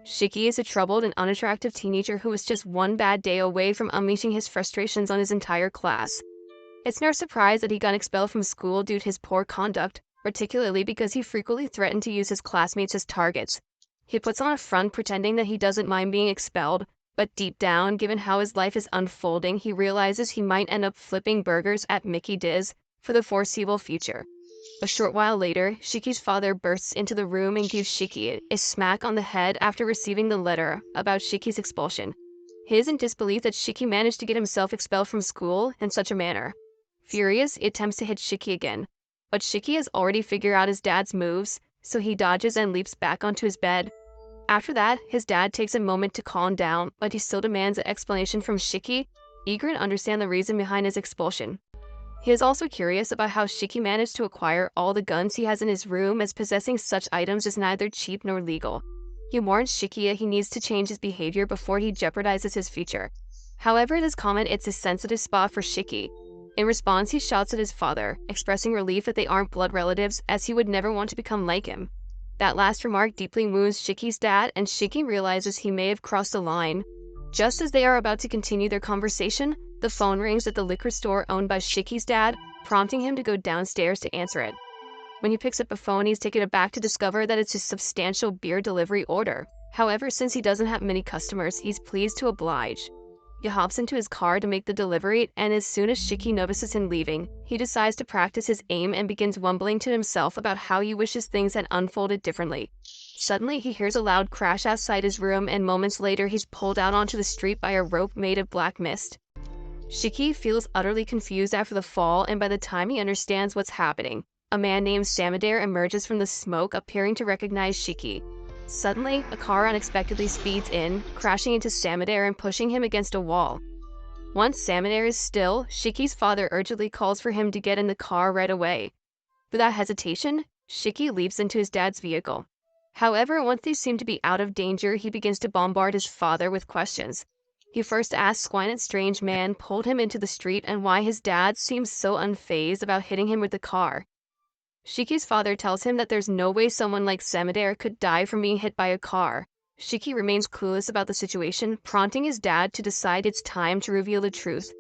Shiki is a troubled and unattractive teenager who is just one bad day away from unleashing his frustrations on his entire class. It's no surprise that he got expelled from school due to his poor conduct, particularly because he frequently threatened to use his classmates as targets. He puts on a front pretending that he doesn't mind being expelled, but deep down, given how his life is unfolding, he realizes he might end up flipping burgers at Mickey D's for the foreseeable future. A short while later, Shiki's father bursts into the room and gives Shiki a smack on the head after receiving the letter about Shiki's expulsion. He is in disbelief that Shiki managed to get himself expelled from school in such a manner. Furious, he attempts to hit Shiki again, but Shiki has already figured out his dad's moves, so he dodges and leaps back onto his bed. After that, his dad takes a moment to calm down, but he still demands an explanation from Shiki, eager to understand the reason behind his expulsion. He is also curious about how Shiki managed to acquire all the guns he has in his room, as possessing such items is neither cheap nor legal. He warns Shiki that he needs to change his behavior before he jeopardizes his future. However, this comment hits a sensitive spot for Shiki. In response, he shouts at his father, expressing relief that they aren't blood relatives, as he would never want to become like him. That last remark deeply wounds Shiki's dad, and Shiki realizes he may have crossed a line. Just as they are about to continue their conversation, the phone rings at the liquor store owned by Shiki's dad, prompting him to go downstairs to answer it. When he picks up the phone, he's taken aback to discover that it's a substantial beer delivery order. However, since he doesn't have many customers, he's pleased to oblige. He hops into his car to make the delivery, and as soon as Shiki notices him leaving, he decides to practice his aim and begins mumbling to himself about how he wishes things had unfolded differently. Suddenly, he hears a loud crash outside his room, and moments later he's pulled out onto the street by a rope made of black mist. Shiki feels utterly confused after the fall, and by the time he understands what's happening, a man named Samadare emerges from the smoke, appearing to recognize Shiki. Suddenly, a car unexpectedly speeds in, crashing into Samadare and pushing him against a wall. Once Samadare is still, Shiki's father urgently calls for him to get in the car right away. Without hesitation, Shiki leaps into his dad's vehicle. However, once they seem to be out of danger, he begins to bombard his father with questions. He first asks why that strange man pulled him into the street and why his dad seems so unfazed about hitting him with the car. Shiki's father tells him that there's no way someone like Samadare could die from being hit by a car. Shiki remains clueless about the situation, prompting his dad to decide it's time to reveal the truth.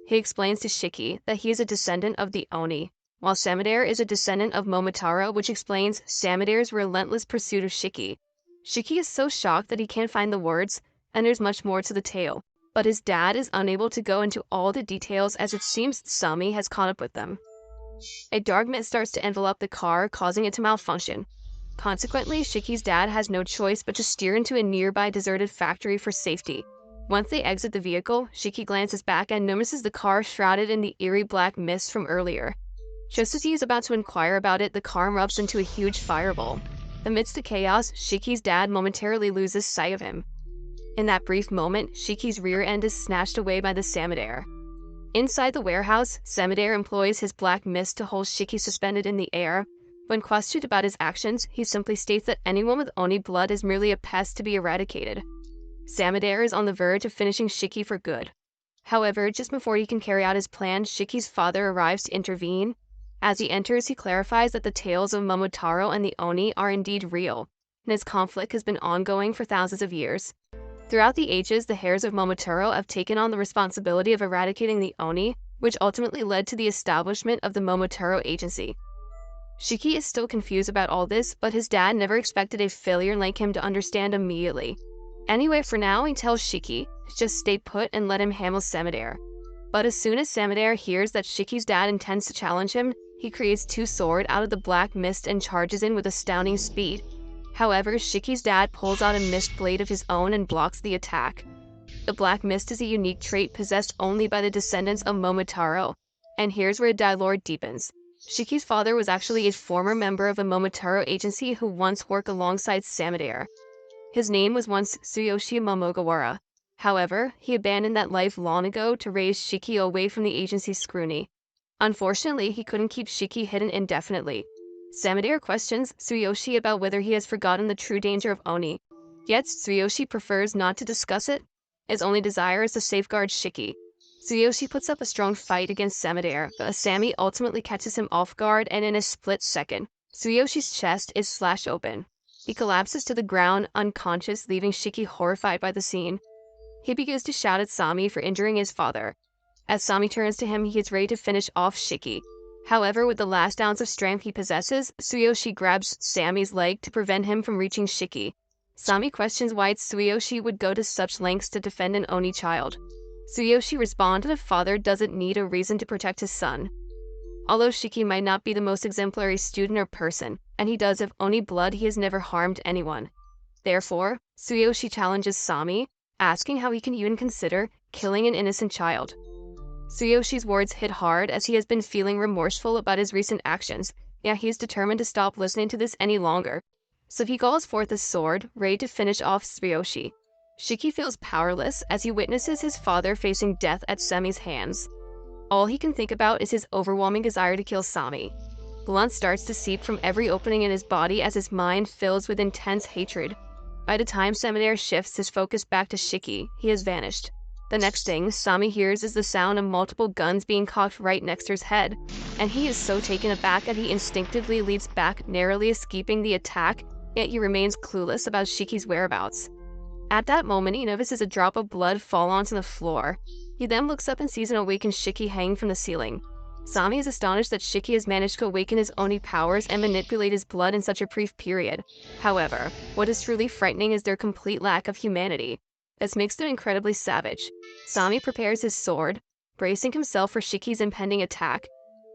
He explains to Shiki that he is a descendant of the Oni, while Samadare is a descendant of Momotaro, which explains Samadare's relentless pursuit of Shiki. Shiki is so shocked that he can't find the words, and there's much more to the tale. But his dad is unable to go into all the details, as it seems Sami has caught up with them. A dark mist starts to envelop the car, causing it to malfunction. Consequently, Shiki's dad has no choice but to steer into a nearby deserted factory for safety. Once they exit the vehicle, Shiki glances back and notices the car shrouded in the eerie black mist from earlier. Just as he is about to inquire about it, the car erupts into a huge fireball. Amidst the chaos, Shiki's dad momentarily loses sight of him. In that brief moment, Shiki's rear end is snatched away by the Samadare. Inside the warehouse, Samadare employs his black mist to hold Shiki suspended in the air. When questioned about his actions, he simply states that anyone with Oni blood is merely a pest to be eradicated. Samadare is on the verge of finishing Shiki for good. However, just before he can carry out his plan, Shiki's father arrives to intervene. As he enters, he clarifies that the tales of Momotaro and the Oni are indeed real, and his conflict has been ongoing for thousands of years. Throughout the ages, the heirs of Momotaro have taken on the responsibility of eradicating the Oni, which ultimately led to the establishment of the Momotaro Agency. Shiki is still confused about all this, but his dad never expected a failure like him to understand immediately. Anyway, for now, he tells Shiki to just stay put and let him handle Samadare. But as soon as Samadare hears that Shiki's dad intends to challenge him, he creates two swords out of the black mist and charges in with astounding speed. However, Shiki's dad pulls out a mist blade of his own and blocks the attack. The black mist is a unique trait possessed only by the descendants of Momotaro, and here's where the lore deepens. Shiki's father was actually a former member of a Momotaro agency who once worked alongside Samadare. His name was once Tsuyoshi Momogawara. However, he abandoned that life long ago to raise Shiki away from the agency's scrutiny. Unfortunately, he couldn't keep Shiki hidden indefinitely. Samadare questions Tsuyoshi about whether he has forgotten the true danger of Oni. Yet Tsuyoshi prefers not to discuss it. His only desire is to safeguard Shiki. Tsuyoshi puts up a strong fight against Samadare, but Asami ultimately catches him off guard, and in a split second, Tsuyoshi's chest is slashed open. He collapses to the ground, unconscious, leaving Shiki horrified by the scene. He begins to shout at Sami for injuring his father. As Sami turns to him, he is ready to finish off Shiki. However, with the last ounce of strength he possesses, Tsuyoshi grabs Sami's leg to prevent him from reaching Shiki. Sami questions why Tsuyoshi would go to such lengths to defend an Oni child. Tsuyoshi responds that a father doesn't need a reason to protect his son. Although Shiki might not be the most exemplary student or person, and he does have Oni blood, he has never harmed anyone. Therefore, Tsuyoshi challenges Sami, asking how he can even consider killing an innocent child. Tsuyoshi's words hit hard as he has been feeling remorseful about his recent actions, yet he is determined to stop listening to this any longer. So he calls forth his sword, ready to finish off Tsuyoshi. Shiki feels powerless as he witnesses his father facing death at Sami's hands. All he can think about is his overwhelming desire to kill Sami. Blood starts to seep from every opening in his body as his mind fills with intense hatred. By the time Samidare shifts his focus back to Shiki, he has vanished. The next thing Sami hears is the sound of multiple guns being cocked right next to his head, and he is so taken aback that he instinctively leaps back, narrowly escaping the attack, yet he remains clueless about Shiki's whereabouts. At that moment, he notices a drop of blood fall onto the floor. He then looks up and sees an awakened Shiki hanging from the ceiling. Sami is astonished that Shiki has managed to awaken his Oni powers and manipulate his blood in such a brief period. However, what is truly frightening is their complete lack of humanity. This makes them incredibly savage. Sami prepares his sword, bracing himself for Shiki's impending attack.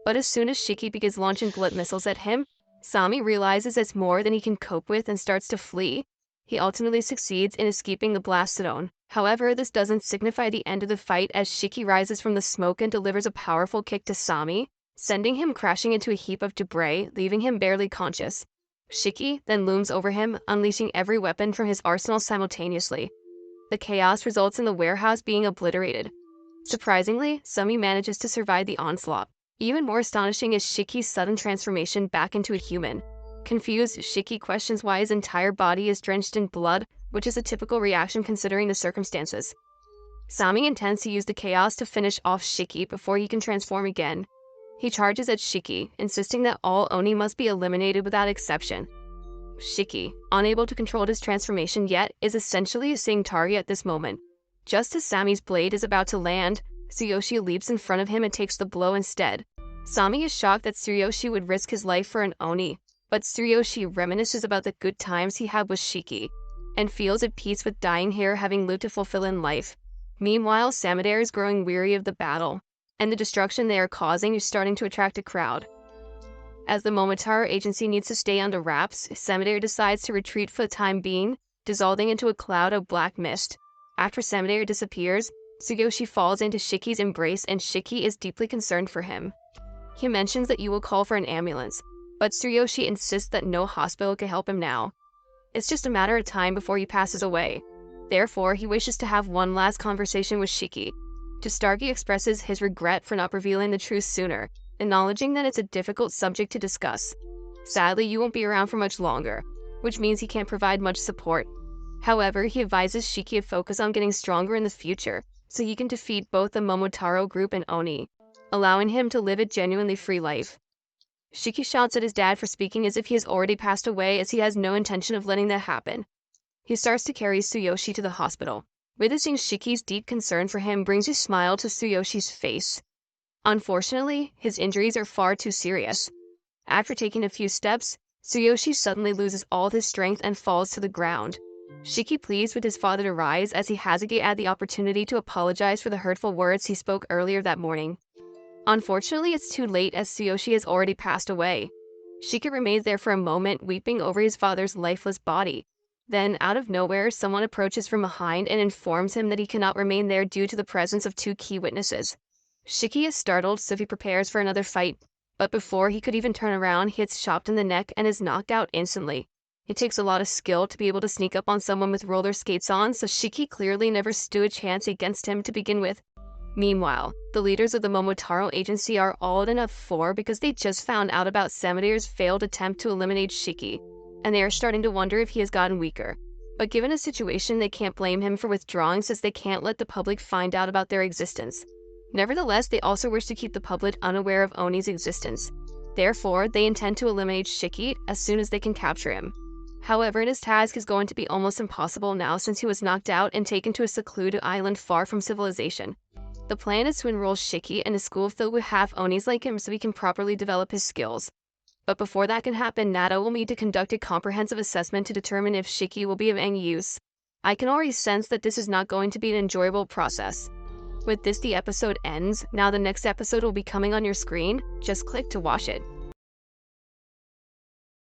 But as soon as Shiki begins launching blood missiles at him, Sami realizes it's more than he can cope with and starts to flee. He ultimately succeeds in escaping the blast zone. However, this doesn't signify the end of the fight as Shiki rises from the smoke and delivers a powerful kick to Sami, sending him crashing into a heap of debris, leaving him barely conscious. Shiki then looms over him, unleashing every weapon from his arsenal simultaneously. The chaos results in the warehouse being obliterated. Surprisingly, Sami manages to survive the onslaught. Even more astonishing is Shiki's sudden transformation back into a human. Confused, Shiki questions why his entire body is drenched in blood, which is a typical reaction considering the circumstances. Sami intends to use the chaos to finish off Shiki before he can transform again. He charges at Shiki, insisting that all Oni must be eliminated without exception. Shiki, unable to control his transformation yet, is essentially a sitting target at this moment. Just as Sami's blade is about to land, Tsuyoshi leaps in front of him and takes the blow instead. Sami is shocked that Tsuyoshi would risk his life for an Oni, but Tsuyoshi reminisces about the good times he had with Shiki, and feels at peace with dying here having lived to fulfill in life. Meanwhile, Samidare is growing weary of the battle, and the destruction they are causing is starting to attract a crowd. As the Momotaro agency needs to stay under wraps, Samidare decides to retreat for the time being, dissolving into a cloud of black mist. After Samidare disappears, Tsuyoshi falls into Shiki's embrace and Shiki is deeply concerned for him. He mentions that you will call for an ambulance, but Tsuyoshi insists that no hospital can help him now. It's just a matter of time before he passes away. Therefore, he wishes to have one last conversation with Shiki. To start, he expresses his regret for not revealing the truth sooner, acknowledging that it's a difficult subject to discuss. Sadly, you won't be around for much longer, which means he can't provide much support. However, he advises Shiki to focus on getting stronger in the future, so he can defeat both the Momotaro group and Oni, allowing him to live a genuinely free life. Shiki shouts at his dad for speaking as if he has already passed away, as he has no intention of letting that happen. He starts to carry Tsuyoshi to the hospital. Witnessing Shiki's deep concern for him brings a smile to Tsuyoshi's face. Unfortunately, his injuries are far too serious. After taking a few steps, Tsuyoshi suddenly loses all his strength and falls to the ground. Shiki pleads with his father to rise as he hesitates at the opportunity to apologize for the hurtful words he spoke earlier that morning. Unfortunately, it's too late as Tsuyoshi has already passed away. Shiki remains there for a moment, weeping over his father's lifeless body. Then, out of nowhere, someone approaches from behind and informs him that he cannot remain there due to the presence of two key witnesses. Shiki is startled, so he prepares for another fight, but before he could even turn around, he gets chopped in the neck and is knocked out instantly. It takes a lot of skill to be able to sneak up on someone with roller skates on, so Shiki clearly never stood a chance against him to begin with. Meanwhile, the leaders of the Momotaro agency are all in a uproar because they just found out about Samidare's failed attempt to eliminate Shiki, and they are starting to wonder if he has gotten weaker. But given a situation, they can't blame him for withdrawing since they can't let the public find out about their existence. Nevertheless, they also wish to keep the public unaware of Oni's existence. Therefore, they intend to eliminate Shiki as soon as they can capture him. However, his task is going to be almost impossible now since he was knocked out and taken to a secluded island far from civilization. The plan is to enroll Shiki in a school filled with half-onis like him so he can properly develop his skills. But before that can happen, Nato will need to conduct a comprehensive assessment to determine if Shiki will be of any use. I can already sense that this is not going to be an enjoyable process. With this, the episode ends. Now the next episode will be coming on your screen. Just click to watch it.